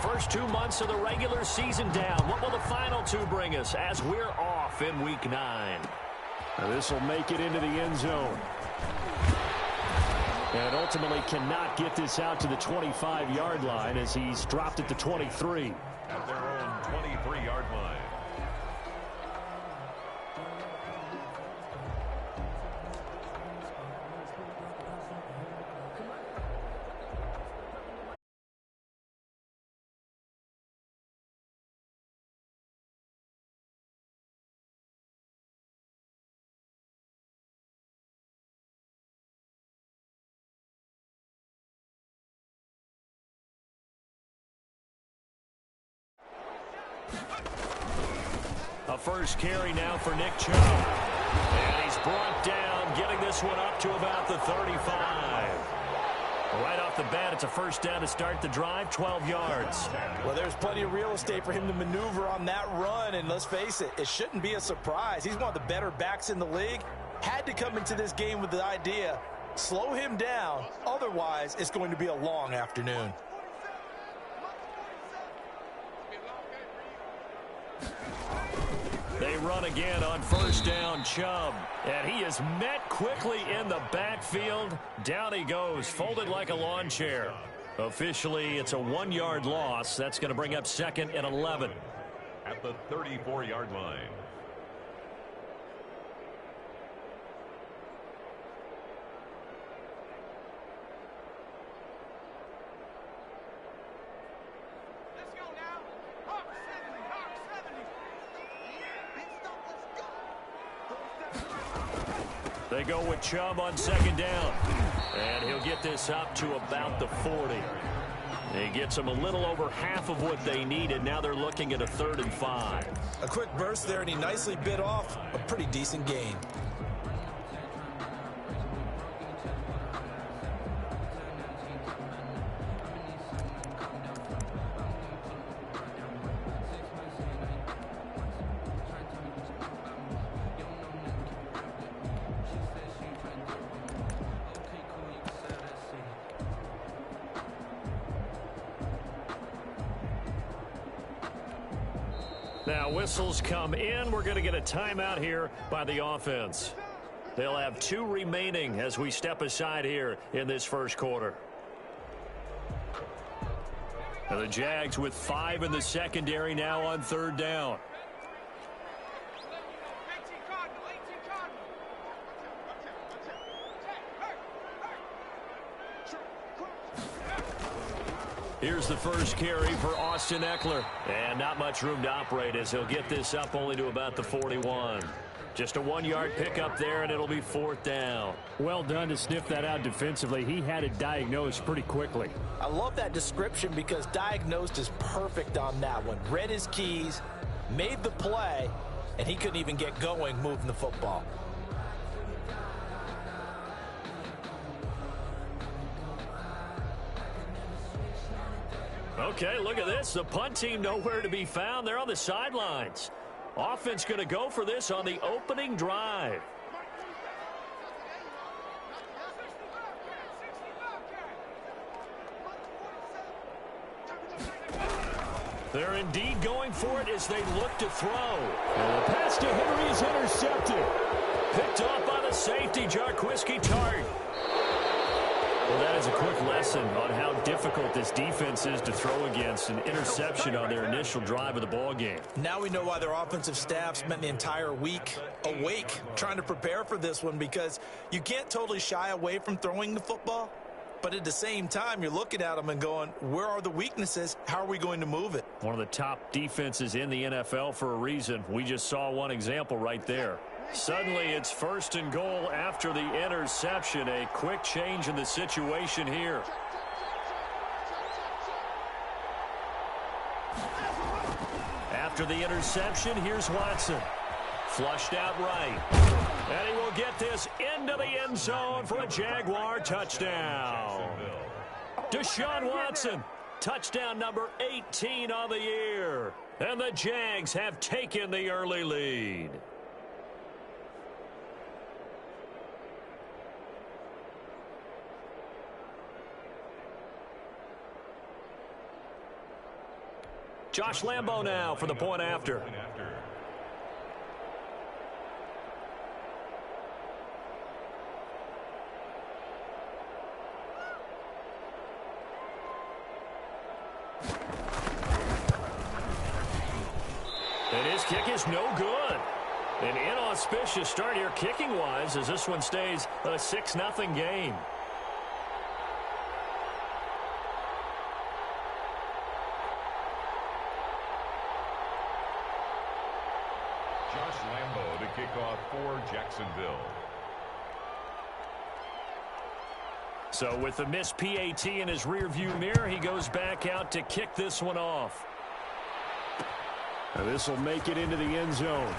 first 2 months of the regular season down. What will the final two bring us as we're off in Week 9? This will make it into the end zone. And ultimately cannot get this out to the 25-yard line as he's dropped at the 23. At their own 23-yard line. A first carry now for Nick Chubb. And he's brought down, getting this one up to about the 35. Right off the bat, it's a first down to start the drive, 12 yards. Well, there's plenty of real estate for him to maneuver on that run, and let's face it, it shouldn't be a surprise. He's one of the better backs in the league. Had to come into this game with the idea, slow him down, otherwise it's going to be a long afternoon. They run again on first down, Chubb. And he is met quickly in the backfield. Down he goes, folded like a lawn chair. Officially, it's a 1-yard loss. That's going to bring up 2nd and 11. At the 34-yard line. They go with Chubb on 2nd down. And he'll get this up to about the 40. He gets them a little over half of what they needed. Now they're looking at a 3rd and 5. A quick burst there, and he nicely bit off a pretty decent gain. Now whistles come in. We're going to get a timeout here by the offense. They'll have 2 remaining as we step aside here in this first quarter. And the Jags with 5 in the secondary now on 3rd down. Here's the first carry for Austin Eckler. And not much room to operate as he'll get this up only to about the 41. Just a 1-yard pickup there, and it'll be 4th down. Well done to sniff that out defensively. He had it diagnosed pretty quickly. I love that description because diagnosed is perfect on that one. Read his keys, made the play, and he couldn't even get going moving the football. Okay, look at this. The punt team nowhere to be found. They're on the sidelines. Offense going to go for this on the opening drive. They're indeed going for it as they look to throw. And the pass to Henry is intercepted. Picked off by the safety, Jarquiski Tart. Well, that is a quick lesson on how difficult this defense is to throw against. An interception on their initial drive of the ball game. Now we know why their offensive staff spent the entire week awake trying to prepare for this one, because you can't totally shy away from throwing the football. But at the same time, you're looking at them and going, where are the weaknesses? How are we going to move it? One of the top defenses in the NFL for a reason. We just saw one example right there. Suddenly, it's 1st and goal after the interception. A quick change in the situation here. After the interception, here's Watson. Flushed out right. And he will get this into the end zone for a Jaguar touchdown. Deshaun Watson, touchdown number 18 on the year. And the Jags have taken the early lead. Josh Lambo now for the point after. And his kick is no good. An inauspicious start here kicking-wise as this one stays a 6-0 game. Josh Lambo to kick off for Jacksonville. So with the missed PAT in his rearview mirror, he goes back out to kick this one off. And this will make it into the end zone.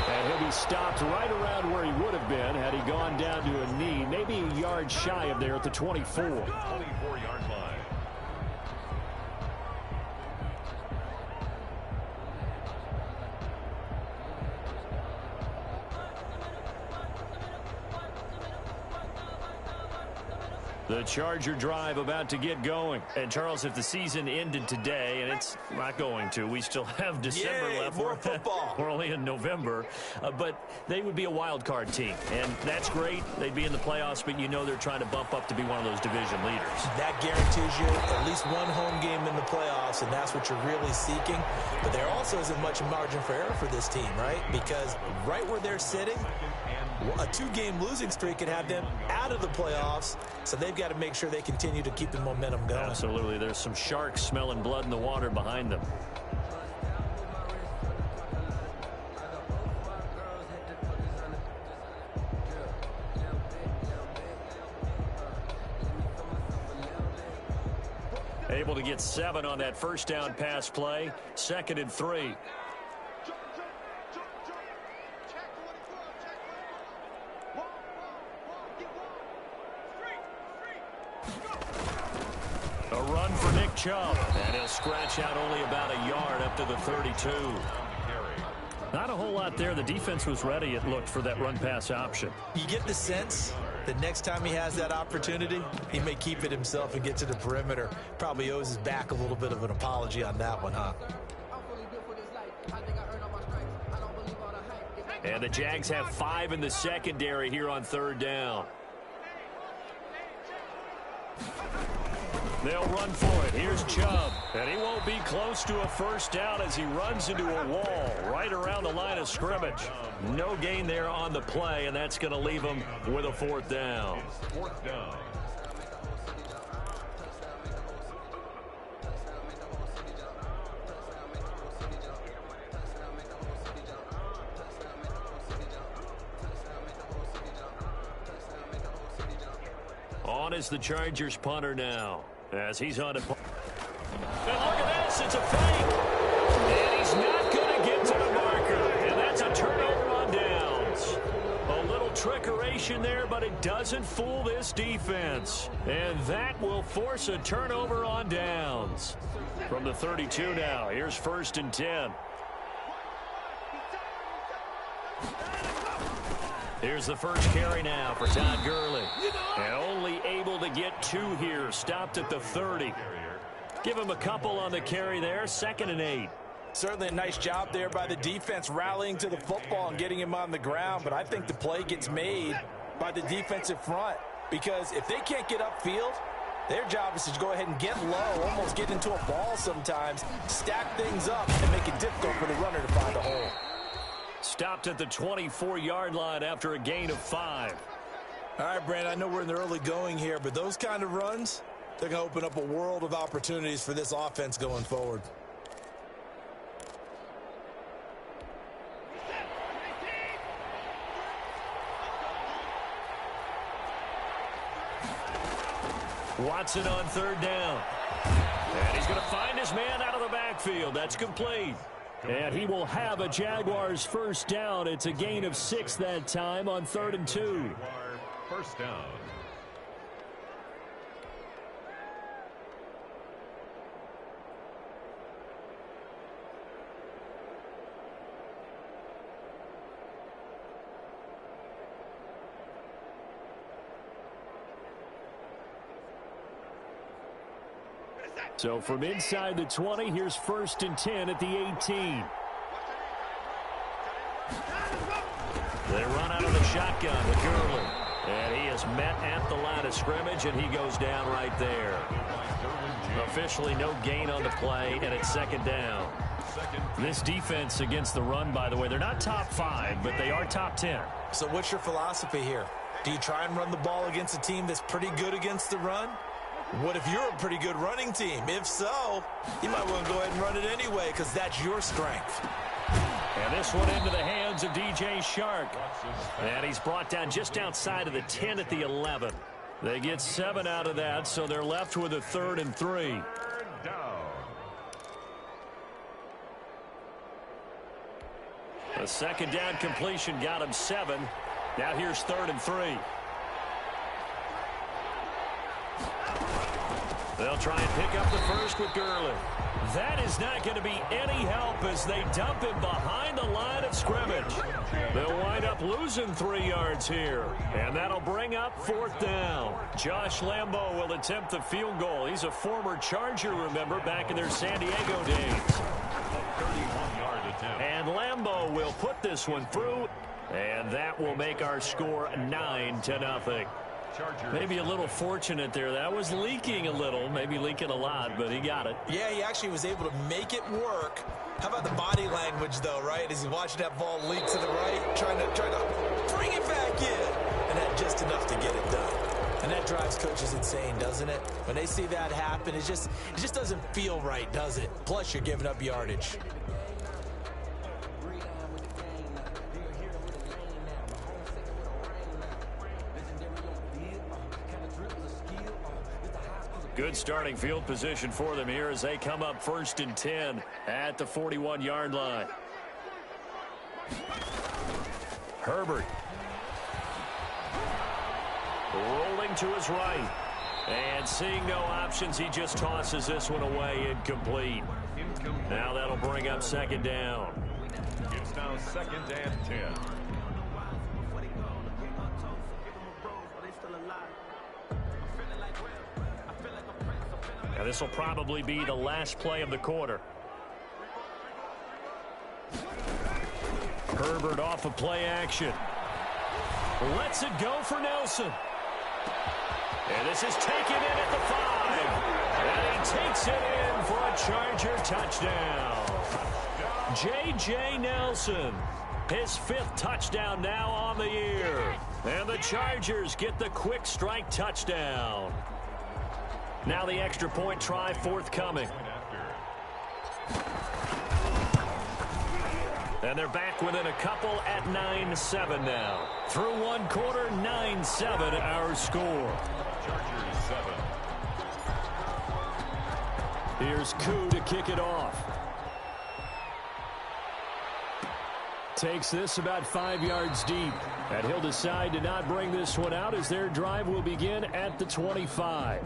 And he'll be stopped right around where he would have been had he gone down to a knee, maybe a yard shy of there at the 24. 24-yard line. The Charger drive about to get going. And, Charles, if the season ended today, and it's not going to, we still have December left. More football. We're only in November. But they would be a wild card team. And that's great. They'd be in the playoffs, but you know they're trying to bump up to be one of those division leaders. That guarantees you at least one home game in the playoffs, and that's what you're really seeking. But there also isn't much margin for error for this team, right? Because right where they're sitting, a 2-game losing streak could have them out of the playoffs, so they've got to make sure they continue to keep the momentum going. Absolutely. There's some sharks smelling blood in the water behind them. Able to get 7 on that first down pass play. 2nd and 3. A run for Nick Chubb, and he'll scratch out only about a yard up to the 32. Not a whole lot there. The defense was ready, it looked, for that run-pass option. You get the sense that next time he has that opportunity, he may keep it himself and get to the perimeter. Probably owes his back a little bit of an apology on that one, huh? And the Jags have 5 in the secondary here on 3rd down. They'll run for it. Here's Chubb. And he won't be close to a first down as he runs into a wall right around the line of scrimmage. No gain there on the play, and that's going to leave him with a 4th down. 4th down. On is the Chargers punter now, as he's on to punt. And look at this, it's a fake. And he's not going to get to the marker. And that's a turnover on downs. A little trickeration there, but it doesn't fool this defense. And that will force a turnover on downs. From the 32 now, here's 1st and 10. Here's the first carry now for Todd Gurley. And only able to get 2 here. Stopped at the 30. Give him a couple on the carry there. 2nd and 8. Certainly a nice job there by the defense rallying to the football and getting him on the ground. But I think the play gets made by the defensive front. Because if they can't get upfield, their job is to go ahead and get low, almost get into a ball sometimes, stack things up, and make it difficult for the runner to find a hole. Stopped at the 24-yard line after a gain of 5. All right, Brandon, I know we're in the early going here, but those kind of runs, they're going to open up a world of opportunities for this offense going forward. Watson on 3rd down. And he's going to find his man out of the backfield. That's complete. And he will have a Jaguars first down. It's a gain of 6 that time on 3rd and 2. First down. So from inside the 20, here's 1st and 10 at the 18. They run out of the shotgun with Gurley. And he is met at the line of scrimmage, and he goes down right there. Officially no gain on the play, and it's 2nd down. This defense against the run, by the way, they're not top 5, but they are top 10. So what's your philosophy here? Do you try and run the ball against a team that's pretty good against the run? What if you're a pretty good running team? If so, you might want to go ahead and run it anyway because that's your strength. And this one into the hands of DJ Shark. And he's brought down just outside of the 10 at the 11. They get 7 out of that, so they're left with a 3rd and 3. A 2nd down completion got him 7. Now here's 3rd and 3. They'll try and pick up the first with Gurley. That is not going to be any help as they dump him behind the line of scrimmage. They'll wind up losing 3 yards here. And that'll bring up 4th down. Josh Lambo will attempt the field goal. He's a former Charger, remember, back in their San Diego days. And Lambo will put this one through. And that will make our score 9-0. Maybe a little fortunate there. That was leaking a little, maybe leaking a lot, but he got it. Yeah, he actually was able to make it work. How about the body language, though, right? As he's watching that ball leak to the right, trying to bring it back in. And that just enough to get it done. And that drives coaches insane, doesn't it? When they see that happen, it just doesn't feel right, does it? Plus, you're giving up yardage. Good starting field position for them here as they come up 1st and 10 at the 41-yard line. Herbert. Rolling to his right. And seeing no options, he just tosses this one away incomplete. Now that'll bring up 2nd down. It's now 2nd and 10. Now this will probably be the last play of the quarter. Herbert off of play action. Lets it go for Nelson. And this is taken in at the 5. And he takes it in for a Charger touchdown. J.J. Nelson, his 5th touchdown now on the year. And the Chargers get the quick strike touchdown. Now the extra point try forthcoming. And they're back within a couple at 9-7 now. Through 1 quarter, 9-7 our score. Chargers 7. Here's Koo to kick it off. Takes this about 5 yards deep. And he'll decide to not bring this one out as their drive will begin at the 25.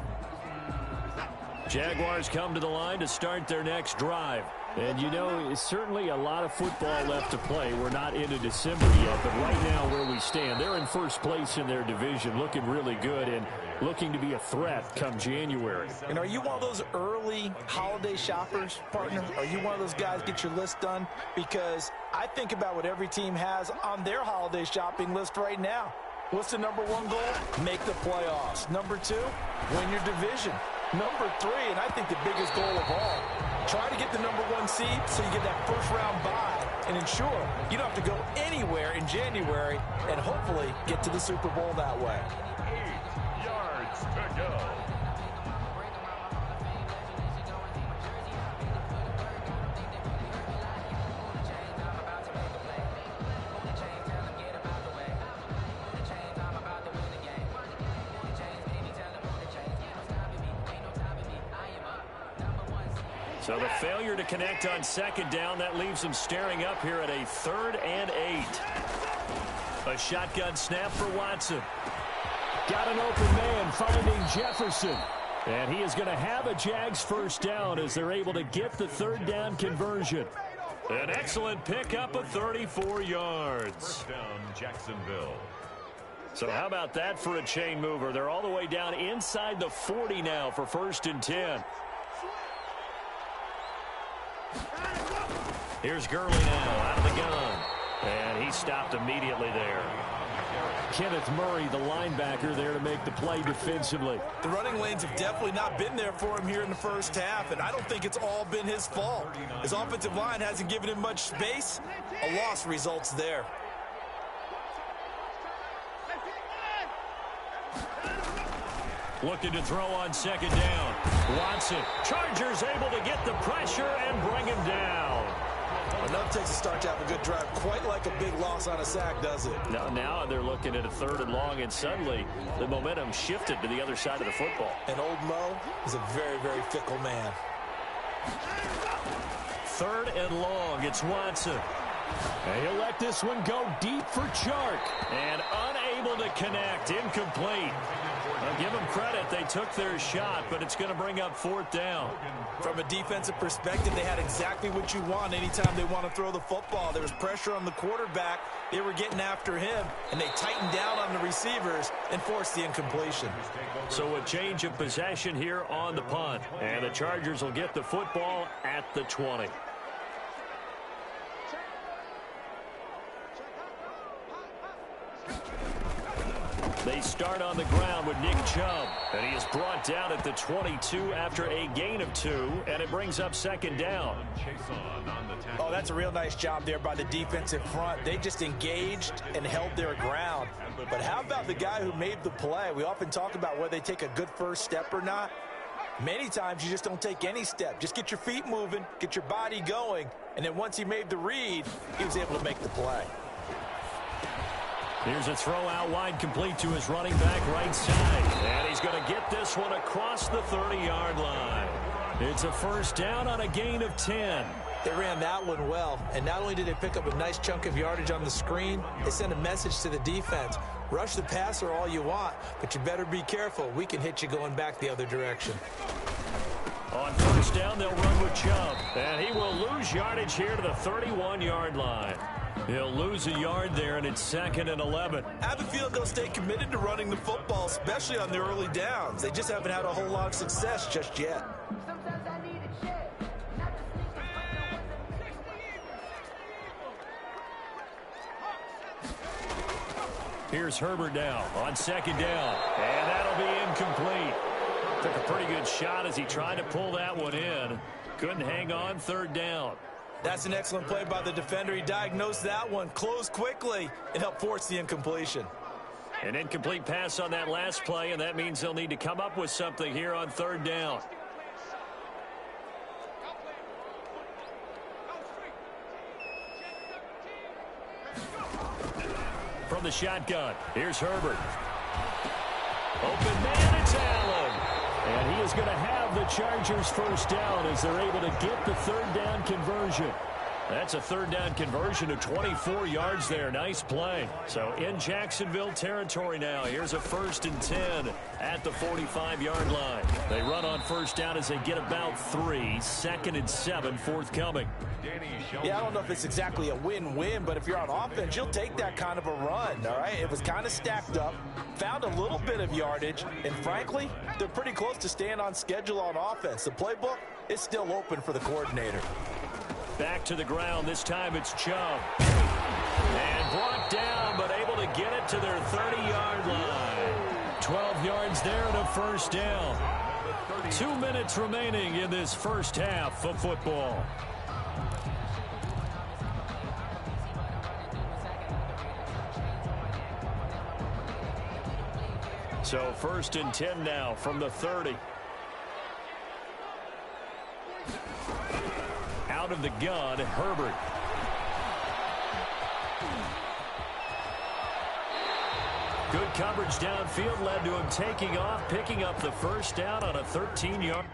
Jaguars come to the line to start their next drive. And, you know, it's certainly a lot of football left to play. We're not into December yet, but right now where we stand, they're in 1st place in their division, looking really good and looking to be a threat come January. And are you one of those early holiday shoppers, partner? Are you one of those guys get your list done? Because I think about what every team has on their holiday shopping list right now. What's the number 1 goal? Make the playoffs. Number 2, win your division. Number 3, and I think the biggest goal of all, try to get the number 1 seed so you get that 1st round bye and ensure you don't have to go anywhere in January and hopefully get to the Super Bowl that way. 8 yards to go. So the failure to connect on 2nd down, that leaves him staring up here at a 3rd and 8. A shotgun snap for Watson. Got an open man finding Jefferson. And he is going to have a Jags 1st down as they're able to get the 3rd down conversion. An excellent pickup of 34 yards. 1st down, Jacksonville. So how about that for a chain mover? They're all the way down inside the 40 now for 1st and 10. Here's Gurley now out of the gun. And he stopped immediately there. Kenneth Murray, the linebacker, there to make the play defensively. The running lanes have definitely not been there for him here in the first half, and I don't think it's all been his fault. His offensive line hasn't given him much space. A loss results there. Looking to throw on second down. Watson. Chargers able to get the pressure and bring him down. Enough takes a start to have a good drive. Quite like a big loss on a sack, does it? Now they're looking at a 3rd and long, and suddenly the momentum shifted to the other side of the football. And old Mo is a very, very fickle man. 3rd and long. It's Watson. And he'll let this one go deep for Chark. And unable to connect. Incomplete. I'll give them credit. They took their shot, but it's going to bring up 4th down. From a defensive perspective, they had exactly what you want anytime they want to throw the football. There was pressure on the quarterback. They were getting after him, and they tightened down on the receivers and forced the incompletion. So a change of possession here on the punt. And the Chargers will get the football at the 20. They start on the ground with Nick Chubb, and he is brought down at the 22 after a gain of 2, and it brings up 2nd down. Oh, that's a real nice job there by the defensive front. They just engaged and held their ground. But how about the guy who made the play? We often talk about whether they take a good first step or not. Many times you just don't take any step. Just get your feet moving, get your body going, and then once he made the read, he was able to make the play. Here's a throw out wide, complete to his running back right side. And he's going to get this one across the 30-yard line. It's a 1st down on a gain of 10. They ran that one well, and not only did they pick up a nice chunk of yardage on the screen, they sent a message to the defense. Rush the passer all you want, but you better be careful. We can hit you going back the other direction. On 1st down, they'll run with Chubb. And he will lose yardage here to the 31-yard line. He'll lose a yard there, and it's 2nd and 11. I have a feeling they'll stay committed to running the football, especially on the early downs. They just haven't had a whole lot of success just yet. Here's Herbert now on 2nd down, and that'll be incomplete. Took a pretty good shot as he tried to pull that one in. Couldn't hang on 3rd down. That's an excellent play by the defender. He diagnosed that one, closed quickly, and helped force the incompletion. An incomplete pass on that last play, and that means they'll need to come up with something here on 3rd down. From the shotgun, here's Herbert. Open man, it's Allen. And he is going to have the Chargers 1st down as they're able to get the 3rd down conversion. That's a 3rd down conversion of 24 yards there. Nice play. So in Jacksonville territory now. Here's a 1st and 10 at the 45-yard line. They run on 1st down as they get about 3. 2nd and 7 forthcoming. Yeah, I don't know if it's exactly a win-win, but if you're on offense, you'll take that kind of a run, all right? It was kind of stacked up, found a little bit of yardage, and frankly, they're pretty close to staying on schedule on offense. The playbook is still open for the coordinator. Back to the ground. This time it's Chubb. And brought down, but able to get it to their 30-yard line. 12 yards there and a 1st down. 2 minutes remaining in this 1st half of football. So 1st and 10 now from the 30. Out of the gun, Herbert. Good coverage downfield led to him taking off, picking up the 1st down on a 13-yard.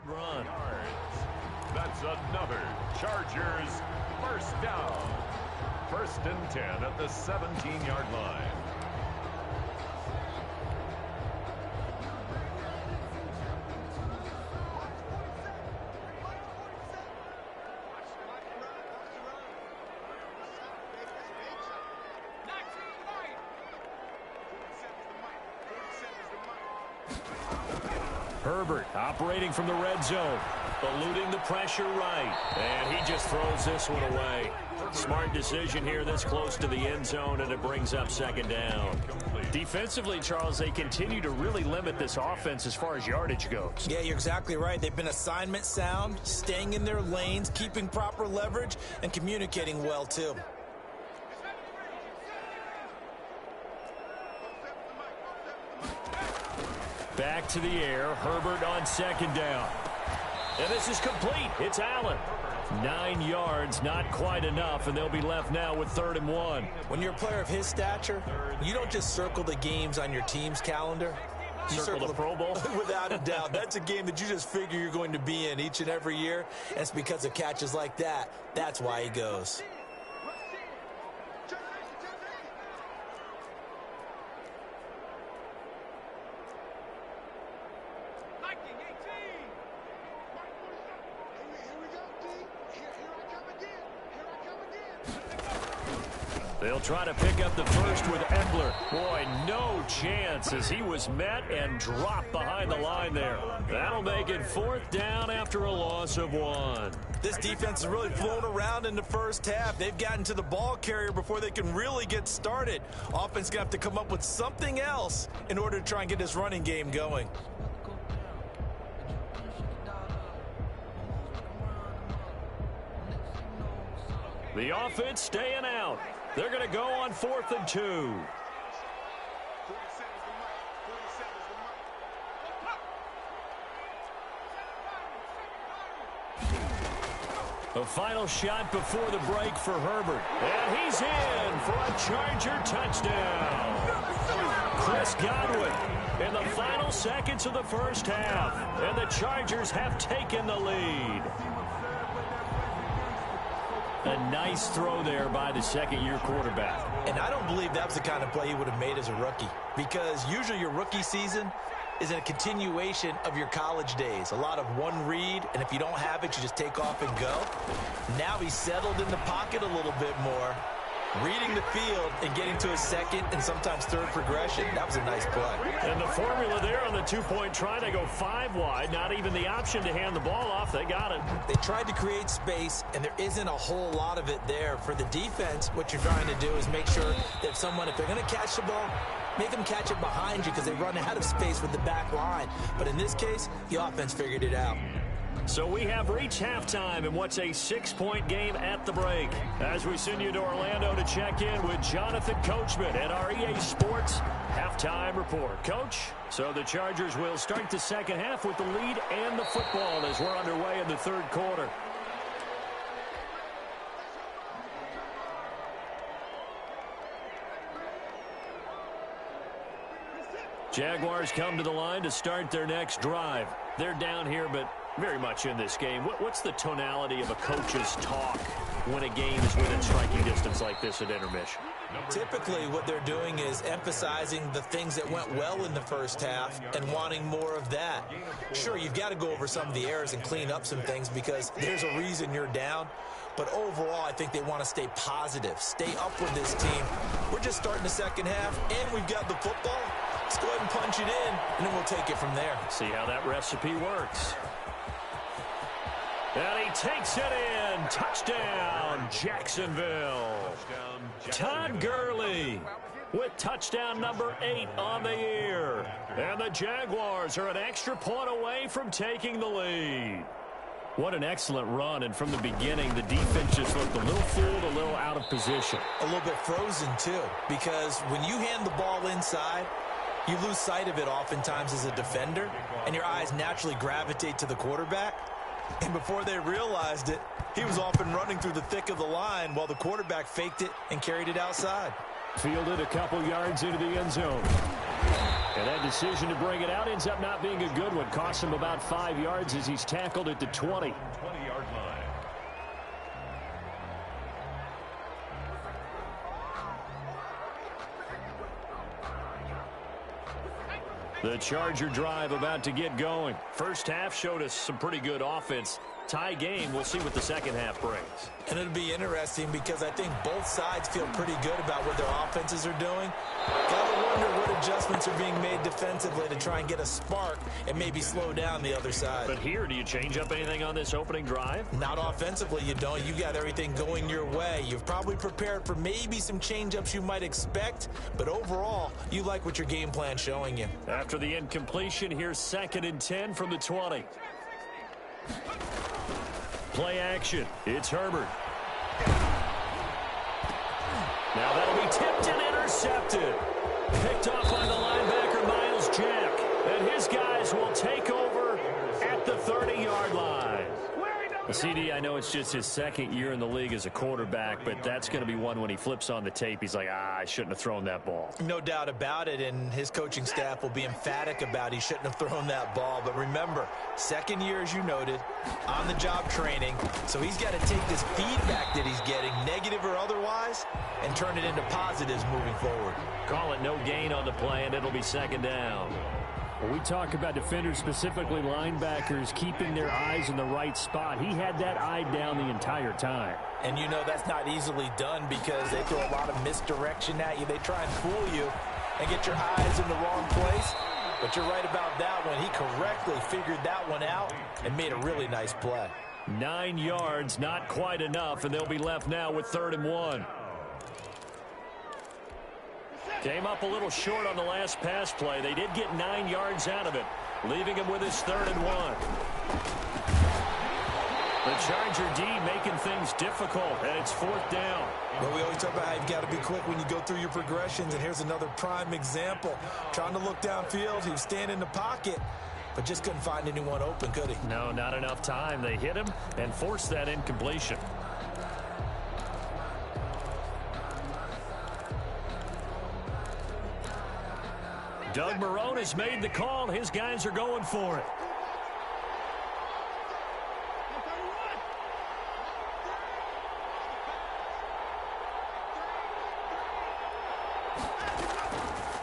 Run. another Chargers first down. 1st and 10 at the 17-yard line. Herbert operating from the red zone, eluding the pressure right, and he just throws this one away. Smart decision here this close to the end zone, and it brings up 2nd down. Defensively, Charles, they continue to really limit this offense as far as yardage goes. Yeah, you're exactly right. They've been assignment sound, staying in their lanes, keeping proper leverage, and communicating well, too. Back to the air. Herbert on 2nd down. And this is complete. It's Allen. 9 yards, not quite enough, and they'll be left now with 3rd and 1. When you're a player of his stature, you don't just circle the games on your team's calendar. You circle the Pro Bowl? Without a doubt. That's a game that you just figure you're going to be in each and every year. And it's because of catches like that. That's why he goes. They'll try to pick up the first with Eckler. Boy, no chance as he was met and dropped behind the line there. That'll make it 4th down after a loss of 1. This defense is really flown around in the first half. They've gotten to the ball carrier before they can really get started. Offense going to have to come up with something else in order to try and get this running game going. The offense staying out. They're going to go on 4th and 2. A final shot before the break for Herbert. And he's in for a Charger touchdown. Chris Godwin in the final seconds of the first half. And the Chargers have taken the lead. A nice throw there by the 2nd-year quarterback. And I don't believe that was the kind of play he would have made as a rookie, because usually your rookie season is a continuation of your college days. A lot of one read, and if you don't have it, you just take off and go. Now he's settled in the pocket a little bit more, reading the field and getting to a 2nd and sometimes 3rd progression. That was a nice play. And the formula there on the 2-point try, they go 5 wide. Not even the option to hand the ball off. They got it. They tried to create space, and there isn't a whole lot of it there. For the defense, what you're trying to do is make sure that if they're going to catch the ball, make them catch it behind you because they run out of space with the back line. But in this case, the offense figured it out. So we have reached halftime in what's a 6-point game at the break. As we send you to Orlando to check in with Jonathan Coachman at our EA Sports Halftime Report. Coach, so the Chargers will start the second half with the lead and the football as we're underway in the 3rd quarter. Jaguars come to the line to start their next drive. They're down here, but very much in this game. What's the tonality of a coach's talk when a game is within striking distance like this at intermission? Typically, what they're doing is emphasizing the things that went well in the first half and wanting more of that. Sure, you've got to go over some of the errors and clean up some things because there's a reason you're down. But overall, I think they want to stay positive, stay up with this team. We're just starting the second half, and we've got the football. Let's go ahead and punch it in, and then we'll take it from there. See how that recipe works. And he takes it in. Touchdown, Jacksonville. Todd Gurley with touchdown number 8 on the year. And the Jaguars are an extra point away from taking the lead. What an excellent run, and from the beginning, the defense just looked a little fooled, a little out of position. A little bit frozen, too, because when you hand the ball inside, you lose sight of it oftentimes as a defender, and your eyes naturally gravitate to the quarterback. And before they realized it, he was off and running through the thick of the line while the quarterback faked it and carried it outside. Fielded a couple yards into the end zone. And that decision to bring it out ends up not being a good one. Cost him about 5 yards as he's tackled at the 20. 20-yard line. The Charger drive about to get going. First half showed us some pretty good offense. Tie game. We'll see what the second half brings. And it'll be interesting because I think both sides feel pretty good about what their offenses are doing. Gotta wonder what adjustments are being made defensively to try and get a spark and maybe slow down the other side. But here, do you change up anything on this opening drive? Not offensively, you don't. You got everything going your way. You've probably prepared for maybe some change-ups you might expect, but overall, you like what your game plan's showing you. After the incompletion, here's 2nd and 10 from the 20. Play action. It's Herbert. Now that'll be tipped and intercepted. Picked off by the linebacker, Miles Jack. And his guys will take over at the 30-yard line. CD, I know it's just his 2nd year in the league as a quarterback, but that's going to be one when he flips on the tape, he's like, I shouldn't have thrown that ball. No doubt about it, and his coaching staff will be emphatic about he shouldn't have thrown that ball. But remember, 2nd year, as you noted, on-the-job training, so he's got to take this feedback that he's getting, negative or otherwise, and turn it into positives moving forward. Call it no gain on the play, and it'll be 2nd down. When we talk about defenders, specifically linebackers, keeping their eyes in the right spot, he had that eye down the entire time. And you know that's not easily done because they throw a lot of misdirection at you. They try and fool you and get your eyes in the wrong place. But you're right about that one. He correctly figured that one out and made a really nice play. 9 yards, not quite enough, and they'll be left now with 3rd and 1. Came up a little short on the last pass play. They did get 9 yards out of it, leaving him with his 3rd and 1. The Charger D making things difficult, and it's 4th down. Well, we always talk about how you've got to be quick when you go through your progressions, and here's another prime example. Trying to look downfield, he was standing in the pocket, but just couldn't find anyone open, could he? No, not enough time. They hit him and forced that incompletion. Doug Marrone has made the call. His guys are going for it.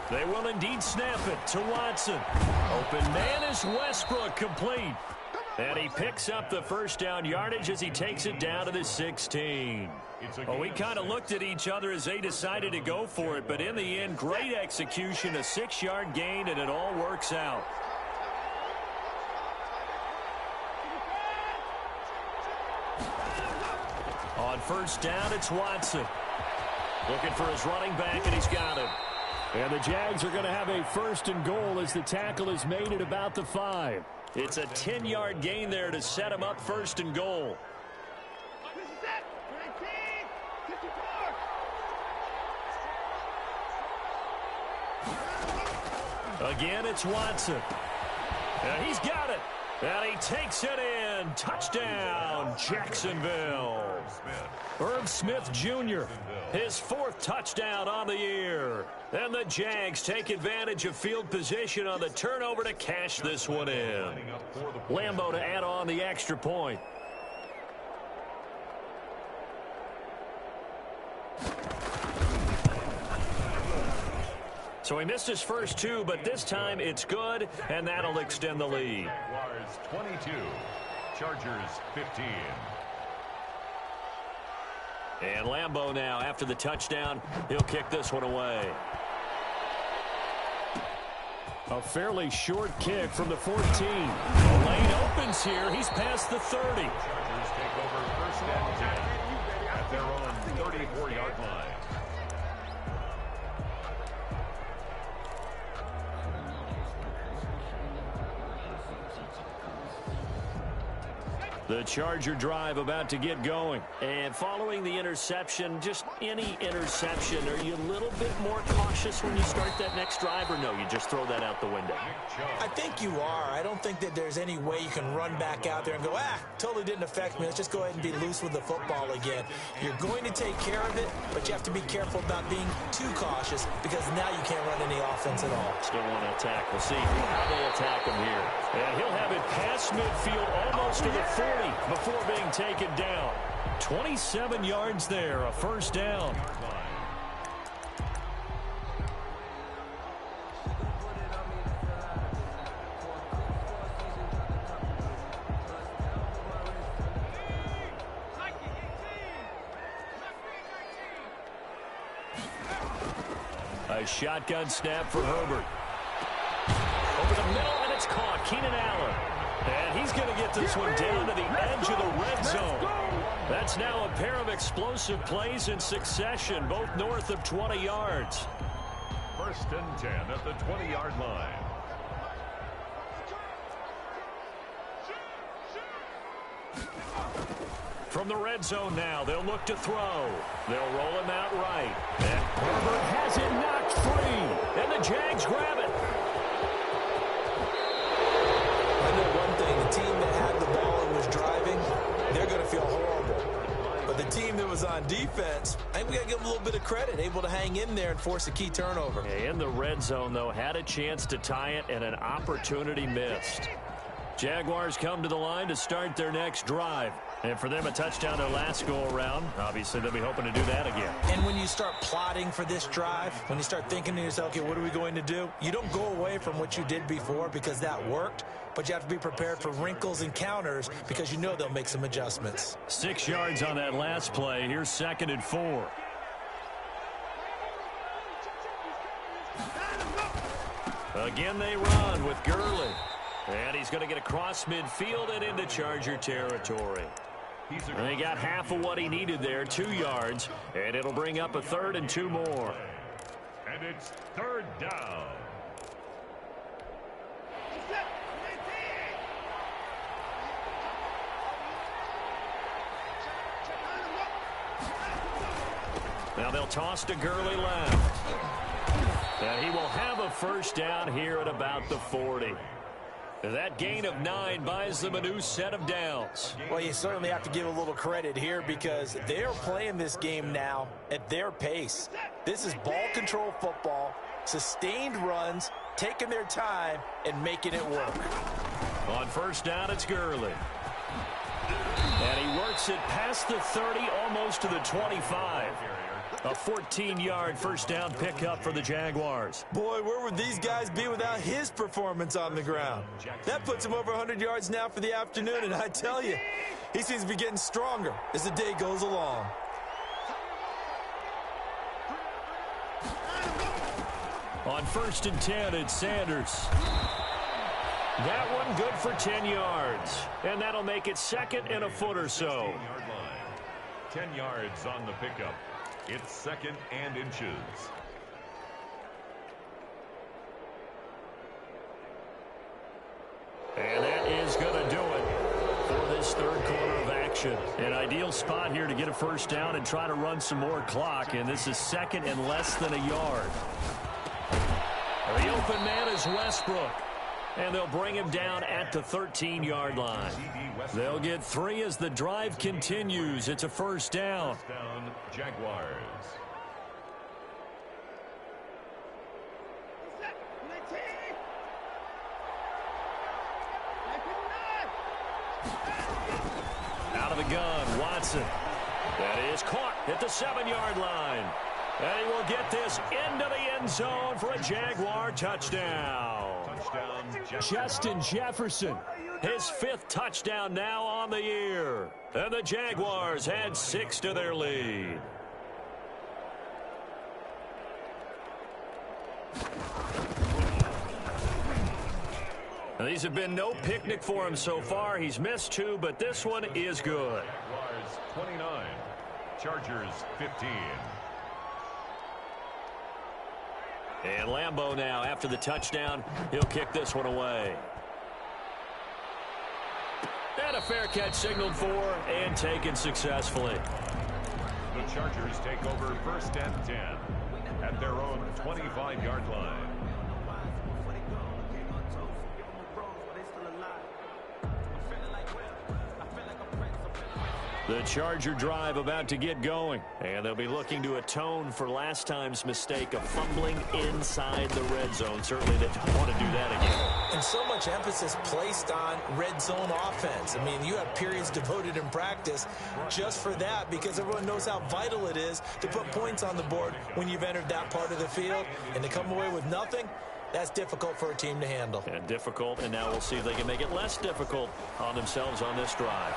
They will indeed snap it to Watson. Open man is Westbrook, complete. And he picks up the 1st down yardage as he takes it down to the 16. Well, we kind of looked at each other as they decided to go for it, but in the end, great execution, a 6-yard gain, and it all works out. On 1st down, it's Watson. Looking for his running back, and he's got him. And the Jags are going to have a 1st and goal as the tackle is made at about the 5. It's a 10-yard gain there to set him up 1st and goal. Again, it's Watson. And he's got it. And he takes it in. Touchdown, Jacksonville. Irv Smith Jr., his 4th touchdown on the year. And the Jags take advantage of field position on the turnover to cash this one in. Lambeau to add on the extra point. So he missed his first 2, but this time it's good, and that'll extend the lead. Jaguars 22, Chargers 15. And Lambeau now, after the touchdown, he'll kick this one away. A fairly short kick from the 14. The lane opens here. He's past the 30. Chargers take over 1st and 10 at their own 34-yard line. The Charger drive about to get going. And following the interception, just any interception, are you a little bit more cautious when you start that next drive, or no, you just throw that out the window? I think you are. I don't think that there's any way you can run back out there and go, totally didn't affect me. Let's just go ahead and be loose with the football again. You're going to take care of it, but you have to be careful about being too cautious because now you can't run any offense at all. Still want to attack. We'll see how they attack him here. And he'll have it past midfield, almost to the 40 before being taken down. 27 yards there, a 1st down. A shotgun snap for Herbert. Over the middle, and it's caught. Keenan Allen. And he's going to get this one down to the edge of the red zone. That's now a pair of explosive plays in succession, both north of 20 yards. 1st and 10 at the 20-yard line. From the red zone now, they'll look to throw. They'll roll him out right. And Herbert has it knocked free. And the Jags grab it. I know one thing. The team that had the ball and was driving, they're going to feel horrible. But the team that was on defense, I think we got to give them a little bit of credit, able to hang in there and force a key turnover. In the red zone, though, had a chance to tie it and an opportunity missed. Jaguars come to the line to start their next drive. And for them, a touchdown their last go-around. Obviously, they'll be hoping to do that again. And when you start plotting for this drive, when you start thinking to yourself, okay, what are we going to do? You don't go away from what you did before because that worked, but you have to be prepared for wrinkles and counters because you know they'll make some adjustments. 6 yards on that last play. Here's 2nd and 4. Again, they run with Gurley. And he's going to get across midfield and into Charger territory. And he got half of what he needed there, 2 yards. And it'll bring up a 3rd and 2 more. And it's 3rd down. Now they'll toss to Gurley left. And he will have a 1st down here at about the 40. That gain of 9 buys them a new set of downs. Well, you certainly have to give a little credit here because they are playing this game now at their pace. This is ball control football, sustained runs, taking their time, and making it work. On 1st down, it's Gurley. And he works it past the 30, almost to the 25. A 14-yard 1st down pickup for the Jaguars. Boy, where would these guys be without his performance on the ground? That puts him over 100 yards now for the afternoon, and I tell you, he seems to be getting stronger as the day goes along. On 1st and 10, it's Sanders. That one good for 10 yards. And that'll make it 2nd and a foot or so. 10 yards on the pickup. It's 2nd and inches. And that is going to do it for this 3rd quarter of action. An ideal spot here to get a 1st down and try to run some more clock. And this is 2nd and less than a yard. The open man is Westbrook. And they'll bring him down at the 13-yard line. They'll get 3 as the drive continues. It's a 1st down. First down, Jaguars. Out of the gun, Watson. That is caught at the 7-yard line. And he will get this into the end zone for a Jaguar touchdown. Justin Jefferson, his 5th touchdown now on the year. And the Jaguars add 6 to their lead. Now, these have been no picnic for him so far. He's missed 2, but this one is good. Jaguars 29, Chargers 15. And Lambeau now, after the touchdown, he'll kick this one away. And a fair catch signaled for and taken successfully. The Chargers take over 1st and 10 at their own 25-yard line. The Charger drive about to get going. And they'll be looking to atone for last time's mistake of fumbling inside the red zone. Certainly they don't want to do that again. And so much emphasis placed on red zone offense. I mean, you have periods devoted in practice just for that because everyone knows how vital it is to put points on the board when you've entered that part of the field. And to come away with nothing, that's difficult for a team to handle. And difficult, and now we'll see if they can make it less difficult on themselves on this drive.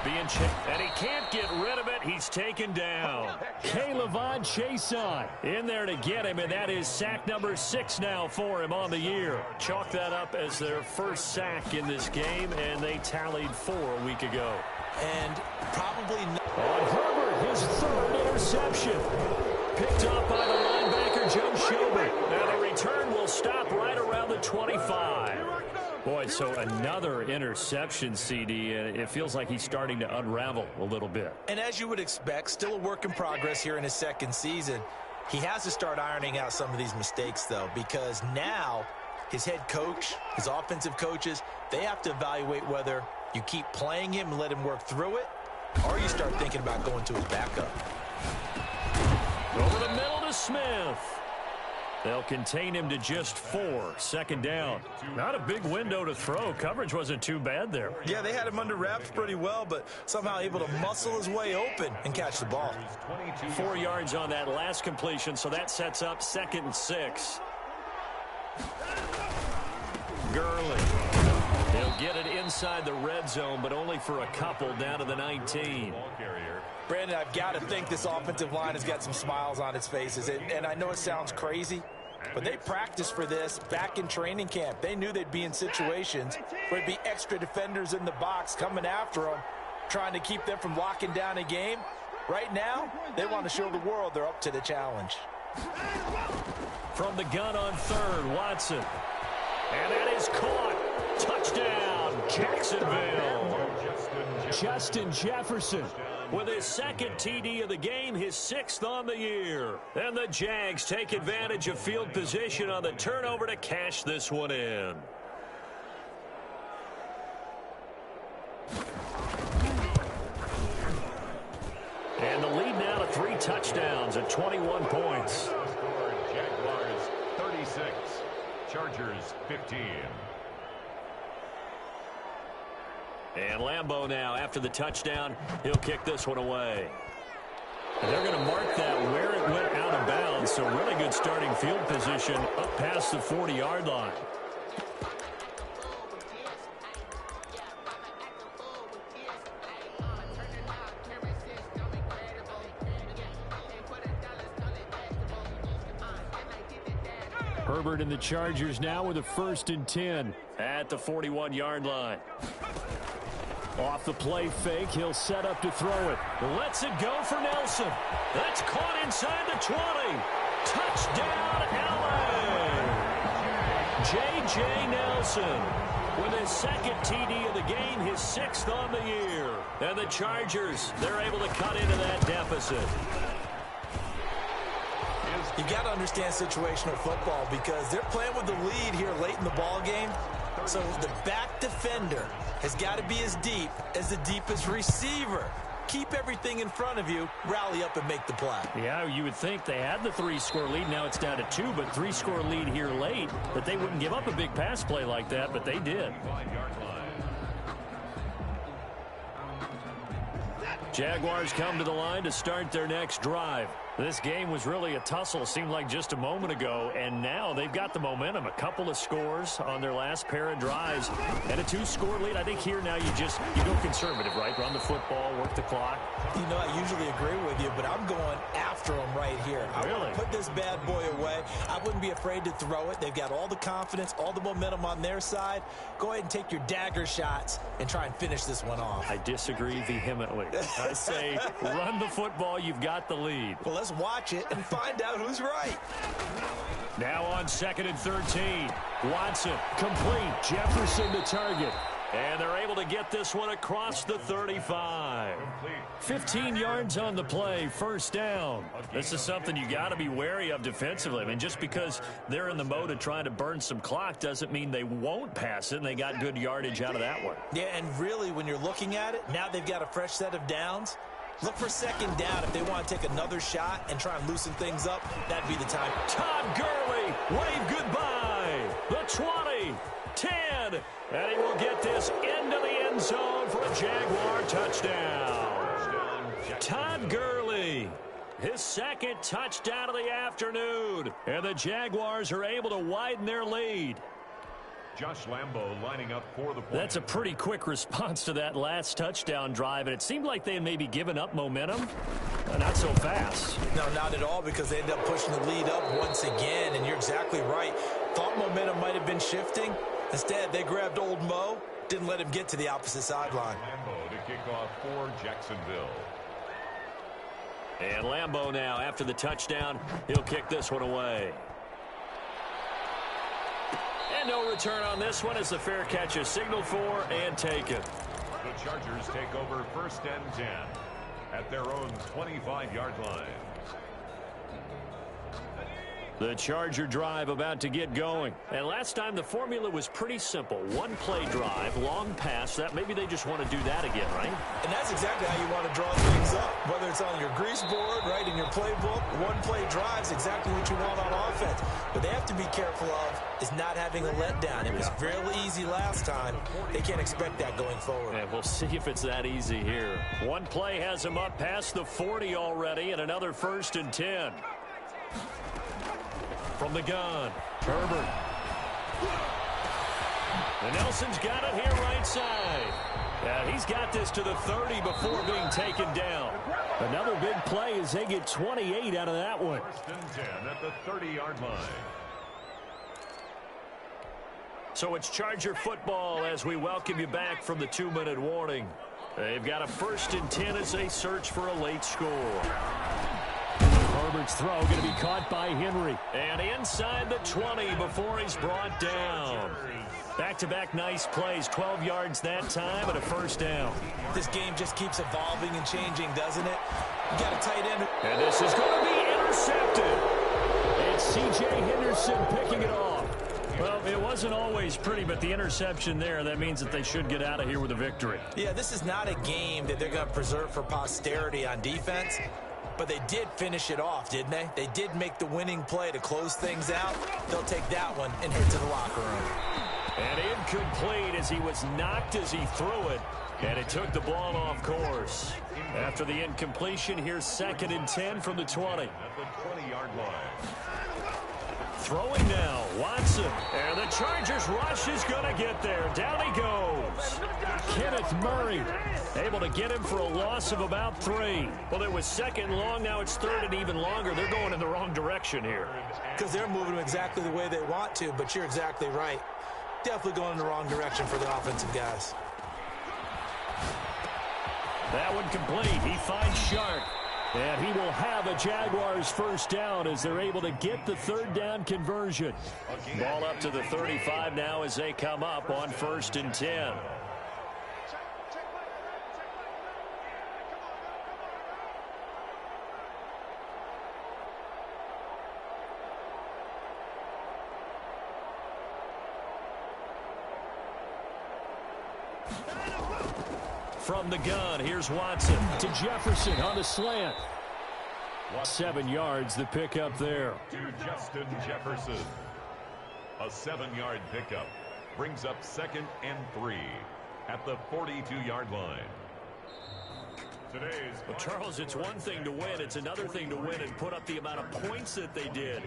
being chased, and he can't get rid of it. He's taken down. K'Lavon Chason in there to get him, and that is sack number 6 now for him on the year. Chalk that up as their first sack in this game, and they tallied 4 a week ago. And probably on Herbert, his 3rd interception. Picked up by the linebacker, Joe Schobert. Now the return will stop right around the 25. Boy, so another interception, CD, and it feels like he's starting to unravel a little bit. And as you would expect, still a work in progress here in his 2nd season. He has to start ironing out some of these mistakes, though, because now his head coach, his offensive coaches, they have to evaluate whether you keep playing him and let him work through it, or you start thinking about going to his backup. Over the middle to Smith. They'll contain him to just 4. 2nd down. Not a big window to throw. Coverage wasn't too bad there. Yeah, they had him under wraps pretty well, but somehow able to muscle his way open and catch the ball. 4 yards on that last completion, so that sets up 2nd and 6. Gurley. He'll get it inside the red zone, but only for a couple down to the 19. Brandon, I've got to think this offensive line has got some smiles on its faces. And I know it sounds crazy, but they practiced for this back in training camp. They knew they'd be in situations where there'd be extra defenders in the box coming after them, trying to keep them from locking down a game. Right now, they want to show the world they're up to the challenge. From the gun on 3rd, Watson. And that is caught. Touchdown, Jacksonville. Justin Jefferson with his 2nd TD of the game, his 6th on the year. And the Jags take advantage of field position on the turnover to cash this one in. And the lead now to 3 touchdowns at 21 points. Jaguars 36, Chargers 15. And Lambeau now, after the touchdown, he'll kick this one away. And they're going to mark that where it went out of bounds, so really good starting field position up past the 40-yard line. Herbert and the Chargers now with a 1st and 10 at the 41-yard line. Off the play fake, he'll set up to throw it. Lets it go for Nelson. That's caught inside the 20. Touchdown, LA. J.J. Nelson with his 2nd TD of the game, his 6th on the year. And the Chargers, they're able to cut into that deficit. You got to understand situational football because they're playing with the lead here late in the ball game. So the back defender has got to be as deep as the deepest receiver. Keep everything in front of you, rally up and make the play. Yeah, you would think they had the 3-score lead. Now it's down to 2, but 3-score lead here late. That they wouldn't give up a big pass play like that, but they did. Jaguars come to the line to start their next drive. This game was really a tussle, seemed like just a moment ago, and now they've got the momentum. A couple of scores on their last pair of drives, and a 2-score lead. I think here now you go conservative, right? Run the football, work the clock. You know, I usually agree with you, but I'm going after them right here. I want to put this bad boy away. I wouldn't be afraid to throw it. They've got all the confidence, all the momentum on their side. Go ahead and take your dagger shots and try and finish this one off. I disagree vehemently. I say run the football. You've got the lead. Well, let's watch it and find out who's right. Now on 2nd and 13. Watson complete. Jefferson to target. And they're able to get this one across the 35. 15 yards on the play, 1st down. This is something you got to be wary of defensively. I mean, just because they're in the mode of trying to burn some clock doesn't mean they won't pass it, and they got good yardage out of that one. Yeah, and really, when you're looking at it, now they've got a fresh set of downs. Look for 2nd down if they want to take another shot and try and loosen things up. That'd be the time. Todd Gurley, wave goodbye. The 20, 10, and he will get this into the end zone for a Jaguar touchdown. Todd Gurley, his 2nd touchdown of the afternoon, and the Jaguars are able to widen their lead. Josh Lambo lining up for the point. That's a pretty quick response to that last touchdown drive, and it seemed like they had maybe given up momentum. Not so fast. No, not at all, because they ended up pushing the lead up once again, and you're exactly right. Thought momentum might have been shifting. Instead, they grabbed old Mo, didn't let him get to the opposite sideline. Lambo to kick off for Jacksonville. And Lambo now, after the touchdown, he'll kick this one away. And no return on this one as the fair catch is signaled for and taken. The Chargers take over 1st and 10 at their own 25-yard line. The Charger drive about to get going. And last time the formula was pretty simple. One play drive, long pass. That maybe they just want to do that again, right? And that's exactly how you want to draw things up. Whether it's on your grease board, right, in your playbook, one play drive is exactly what you want on offense. But they have to be careful of is not having a letdown. It was real easy last time. They can't expect that going forward. And we'll see if it's that easy here. One play has them up past the 40 already, and another 1st and 10. From the gun, Herbert. And Nelson's got it here right side. Yeah, he's got this to the 30 before being taken down. Another big play as they get 28 out of that one. 1st and 10 at the 30-yard line. So it's Charger football as we welcome you back from the 2-minute warning. They've got a 1st and 10 as they search for a late score. Herbert's throw going to be caught by Henry. And inside the 20 before he's brought down. Back-to-back nice plays, 12 yards that time and a 1st down. This game just keeps evolving and changing, doesn't it? You got a tight end. And this is going to be intercepted. It's C.J. Henderson picking it off. Well, it wasn't always pretty, but the interception there, that means that they should get out of here with a victory. Yeah, this is not a game that they're going to preserve for posterity on defense. But they did finish it off, didn't they? They did make the winning play to close things out. They'll take that one and head to the locker room. And incomplete as he was knocked as he threw it. And it took the ball off course. After the incompletion, here's 2nd and 10 from the 20. At the 20-yard line. Throwing now, Watson. And the Chargers rush is going to get there. Down he goes. Kenneth Murray able to get him for a loss of about 3. Well, it was 2nd and long. Now it's 3rd and even longer. They're going in the wrong direction here. Because they're moving them exactly the way they want to, but you're exactly right. Definitely going in the wrong direction for the offensive guys. That one complete. He finds Sharp. And he will have a Jaguars 1st down as they're able to get the 3rd down conversion. Ball up to the 35 now as they come up on 1st and 10. From the gun, here's Watson. To Jefferson on the slant. 7 yards, the pickup there. To Justin Jefferson. A 7-yard pickup brings up 2nd and 3 at the 42-yard line. Well, Charles, it's one thing to win. It's another thing to win and put up the amount of points that they did.